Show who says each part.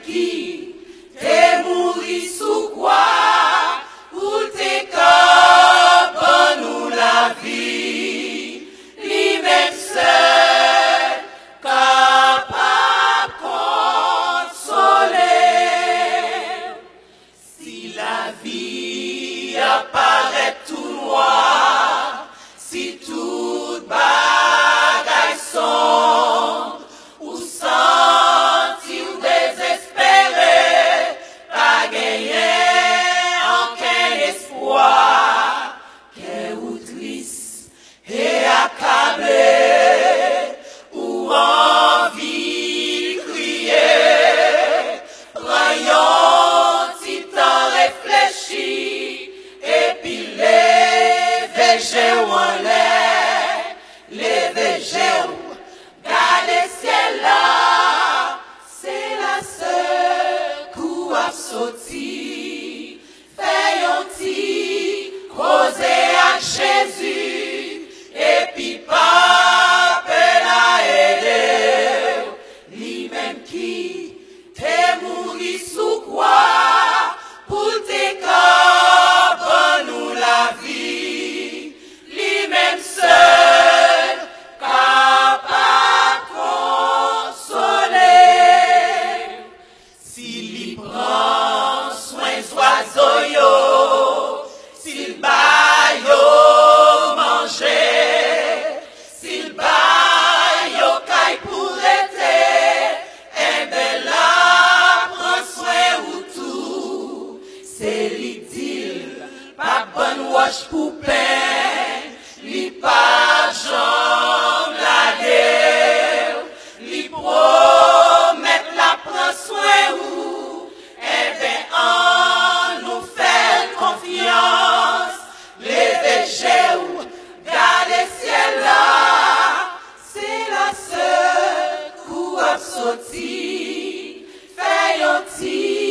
Speaker 1: qui t'es mouru sous quoi, ou t'es comme nous la vie, lui-même seul, capable consoler. Si la vie apparaît tout noir, si toute bagaille sombre, ou senti ou désespéré, pas gagner aucun espoir, qu'est ou triste et accablé, ou envie de crier, rayon petit temps réfléchi, et puis les végés en l'air, les végés gardez ciel là, c'est la seule coup à sauter, fait un petit causer à Jésus, et puis pas la aider, lui-même qui t'es mouru sous quoi, pour tes corps, nous la vie, lui-même seul, capable consoler. S'il y prend soin d'oiseaux yo, s'il bat yo manger, s'il bat yo caille pour l'été, eh ben là prend soin ou tout, c'est l'idylle, pas bonne wash pour pain, li pas jambe la guerre, li promet la prend soin ou, eh ben on nous fait confiance, les végés ou gardez ciel là, c'est la seule coup à sauter, fait un petit